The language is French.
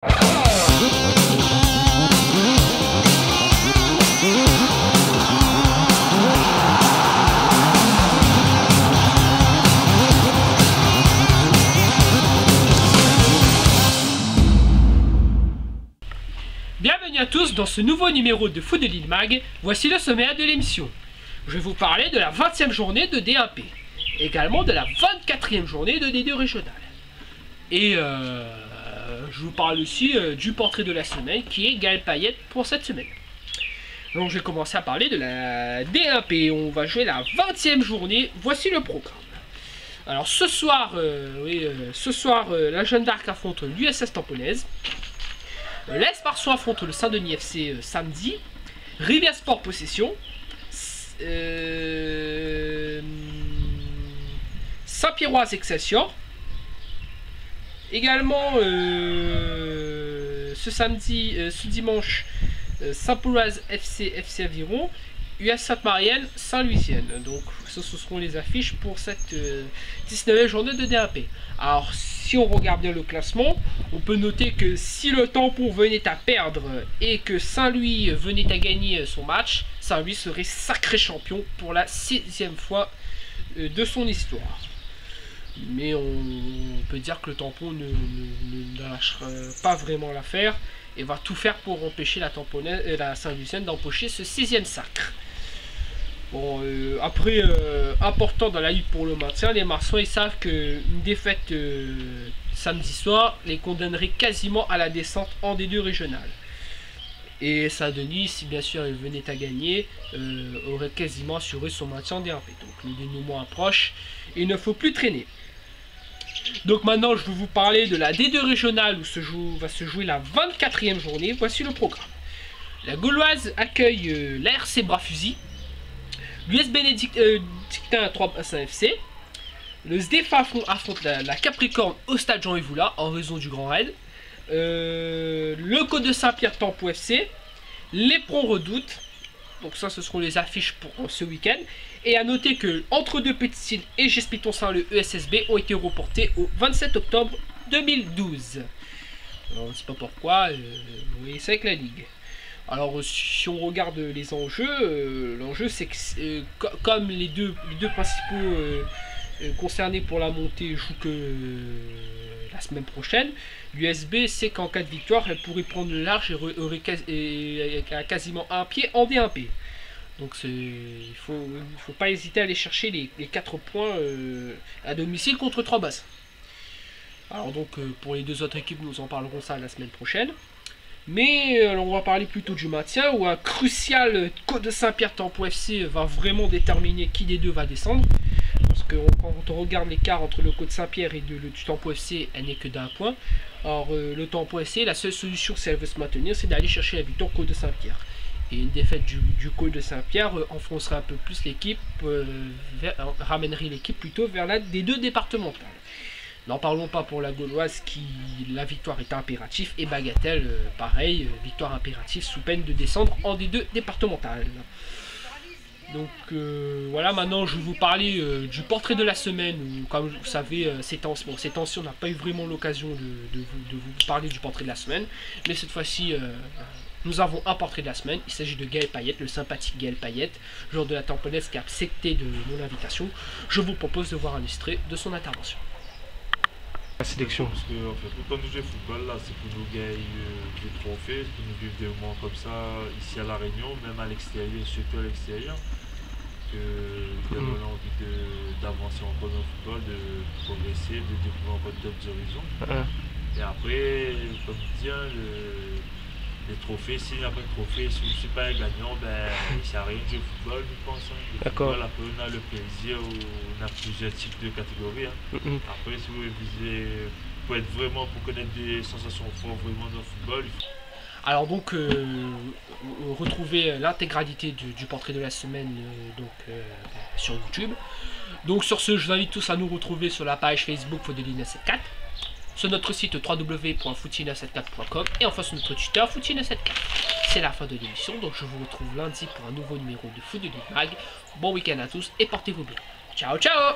Bienvenue à tous dans ce nouveau numéro de Foot de Lille Mag. Voici le sommaire de l'émission. Je vais vous parler de la 20e journée de D1P, également de la 24e journée de D2 régional. Et je vous parle aussi du portrait de la semaine qui est Gaël Payet pour cette semaine. Donc je vais commencer à parler de la D1P. On va jouer la 20e journée. Voici le programme. Alors ce soir, la Jeanne d'Arc affronte l'USS Tamponnaise. L'Est Marsan affronte le Saint-Denis FC samedi. Rivière Sport Possession. Saint-Pierroise Excelsior. Également ce dimanche, Saint-Pauloise FC Aviron. US Sainte-Marienne Saint-Louisienne. Donc ce seront les affiches pour cette 19e journée de D1P. Alors si on regarde bien le classement, on peut noter que si le Tampon venait à perdre et que Saint-Louis venait à gagner son match, Saint-Louis serait sacré champion pour la 6e fois de son histoire. Mais on peut dire que le Tampon ne lâchera pas vraiment l'affaire et va tout faire pour empêcher la Saint-Louisienne d'empocher ce 6e sacre. Bon, après, important dans la lutte pour le maintien, les Marsouins ils savent qu'une défaite samedi soir les condamnerait quasiment à la descente en D2 régional. Et Saint-Denis, si bien sûr il venait à gagner, aurait quasiment assuré son maintien en D1P. Donc le dénouement approche et il ne faut plus traîner. Donc maintenant je vais vous parler de la D2 régionale où va se jouer la 24e journée. Voici le programme. La Gauloise accueille la RC Bras-Fusil. L'US Bénédictin à 3 Bassin FC. Le SDF affronte la Capricorne au stade Jean-Yves Voula en raison du Grand Raid. Le Côte de Saint-Pierre Tempo FC. L'Éperon Redoute. Donc ça ce seront les affiches pour ce week-end. Et à noter que entre deux Petite-Îles et Gespiton-Saint le ESSB ont été reportés au 27 octobre 2012. Alors, on ne sait pas pourquoi, oui, c'est avec la Ligue. Alors si on regarde les enjeux, l'enjeu c'est que comme les deux principaux concernés pour la montée jouent que la semaine prochaine, l'USB sait qu'en cas de victoire elle pourrait prendre le large et quasiment un pied en D1P. Donc il faut pas hésiter à aller chercher les 4 points à domicile contre 3 bases. Alors donc pour les deux autres équipes nous en parlerons ça la semaine prochaine. Mais alors on va parler plutôt du maintien où un crucial Côte de Saint-Pierre Tempo FC va vraiment déterminer qui des deux va descendre. Parce que quand on regarde l'écart entre le Côte Saint-Pierre et du Tempo FC, elle n'est que d'un point. Alors le Tempo FC, la seule solution si elle veut se maintenir, c'est d'aller chercher la victoire Côte de Saint-Pierre. Et une défaite du Côte de Saint-Pierre enfoncerait un peu plus l'équipe, ramènerait l'équipe plutôt vers la D2 départementale. N'en parlons pas pour la Gauloise qui la victoire est impérative et Bagatelle pareil, victoire impérative sous peine de descendre en D2 départementale. Donc voilà, maintenant je vais vous parler du portrait de la semaine où, comme vous savez ces temps-ci on n'a pas eu vraiment l'occasion de vous parler du portrait de la semaine, mais cette fois-ci nous avons un portrait de la semaine. Il s'agit de Gaël Payet, le sympathique Gaël Payet, joueur de la Tamponnaise qui a accepté de mon invitation. Je vous propose de voir un extrait de son intervention. La sélection. Parce que en fait, quand nous jouons au football, là, c'est pour nous gagner des trophées, c'est pour nous vivre des moments comme ça ici à La Réunion, même à l'extérieur, surtout à l'extérieur. Que nous avons envie d'avancer encore dans le football, de progresser, de découvrir encore d'autres horizons. Et après, comme dire, les trophées, s'il n'y a pas de trophée, si je ne suis pas un gagnant, ben, il ne sert à rien de jouer au football, nous pensons. D'accord. Après, on a le plaisir, on a plusieurs types de catégories. Après, si vous visez, pour connaître des sensations fortes vraiment dans le football. Alors donc, retrouvez l'intégralité du portrait de la semaine sur YouTube. Donc sur ce, je vous invite tous à nous retrouver sur la page Facebook Foot de Lille 974. Sur notre site www.foot974.com et enfin sur notre Twitter Foot974. C'est la fin de l'émission, donc je vous retrouve lundi pour un nouveau numéro de Foot de Lille Mag. Bon week-end à tous et portez-vous bien. Ciao ciao.